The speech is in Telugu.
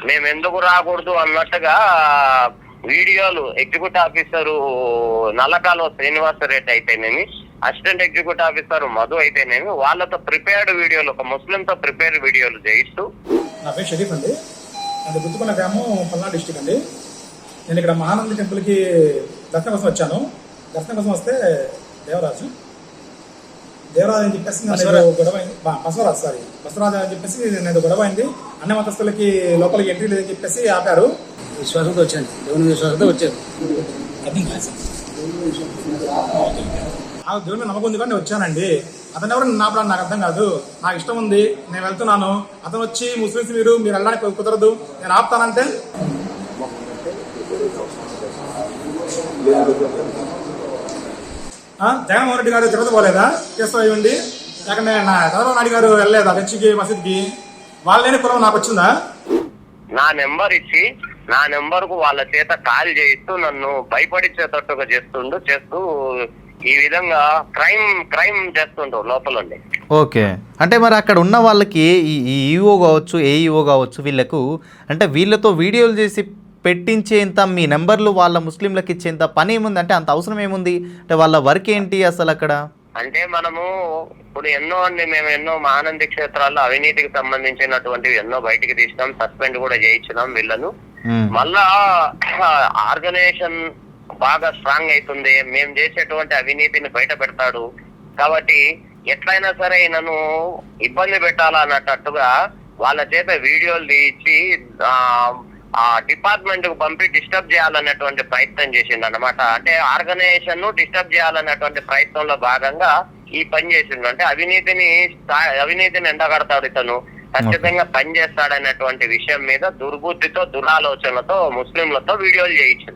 మేము ఎందుకు రాకూడదు అన్నట్టుగా వీడియోలు ఎగ్జిక్యూటివ్ ఆఫీసరు నల్లకాలువ శ్రీనివాసరెడ్డి అయితేనేమి, అసిస్టెంట్ ఎగ్జిక్యూటివ్ ఆఫీసర్ మధు అయితేనేమి వాళ్ళతో ప్రిపేర్డ్ వీడియోలు, ఒక ముస్లింతో ప్రిపేర్డ్ వీడియోలు చేయిస్తూ. నా పేరు షరీఫ్ అండి, అది గుర్తుకున్న గ్రామం పల్నాడు డిస్టిక్ అండి. నేను ఇక్కడ మహానంది టెంపుల్కి దర్శనం కోసం వచ్చాను. దర్శనం కోసం వస్తే దేవరాజు అని చెప్పేసి గొడవ అయింది. బసవరాజు అని చెప్పేసి నేను గొడవ అయింది. అన్ని మతస్థులకి లోపలికి ఎంట్రీ లేదని చెప్పేసి ఆపారు. విశ్వాసంతో వచ్చాను, దేవుని విశ్వాసంతో వచ్చాను. నాకు దేవుని నమ్మకం ఉంది కానీ వచ్చానండి. అతను ఎవరు నాపడానికి నాకు అర్థం కాదు. నాకు ఇష్టం ఉంది, నేను వెళ్తున్నాను. అతను వచ్చి ముస్లిమ్స్ మీరు వెళ్ళడానికి కుదరదు, నేను ఆపుతానంటే జగన్మోహన్ రెడ్డి గారు తిరుపతి పోలేదా కేసు అయ్యండి? లేకపోతే చంద్రబాబు నాయుడు గారు వెళ్ళలేదా చర్చికి, మసీద్కి? వాళ్ళని కులం నాకు వచ్చిందా? నా నెంబర్ ఇచ్చి నా నెంబర్ కు వాళ్ళ చేత కాల్ చేయిస్తూ నన్ను భయపడిచ్చేటట్టుగా చేస్తూ ఈ విధంగా క్రైమ్ చేస్తుండ్రు లోపలండి. ఓకే, అంటే మరి అక్కడ ఉన్న వాళ్ళకి ఈ ఈఓ కావచ్చు, ఏఈఓ కావచ్చు, వీళ్ళకు అంటే వీళ్ళతో వీడియోలు చేసి పెట్టించేంత మీ నెంబర్లు వాళ్ళ ముస్లింలకు ఇచ్చేంత పని ఏముంది? అంటే అంత అవసరం ఏముంది? అంటే వాళ్ళ వర్క్ ఏంటి అసలు అక్కడ? అంటే మనము ఇప్పుడు మేము ఎన్నో మహానంది క్షేత్రాల్లో అవినీతికి సంబంధించినటువంటివి ఎన్నో బయటికి తీసినాం, సస్పెండ్ కూడా చేయించినాం వీళ్ళను. మళ్ళా ఆర్గనైజేషన్ బాగా స్ట్రాంగ్ అవుతుంది, మేము చేసేటువంటి అవినీతిని బయట పెడతాడు కాబట్టి ఎట్లయినా సరే నన్ను ఇబ్బంది పెట్టాలన్నట్టుగా వాళ్ళ చేత వీడియోలు తీయించి ఆ డిపార్ట్మెంట్ కు పంపి డిస్టర్బ్ చేయాలన్నటువంటి ప్రయత్నం చేసిండు అన్నమాట. అంటే ఆర్గనైజేషన్ ను డిస్టర్బ్ చేయాలన్నటువంటి ప్రయత్నంలో భాగంగా ఈ పని చేసిండు. అంటే అవినీతిని ఎండగడతాడు ఇతను, ఖచ్చితంగా పని చేస్తాడనేటువంటి విషయం మీద దుర్బుద్ధితో, దురాలోచనతో ముస్లింలతో వీడియోలు చేయించింది.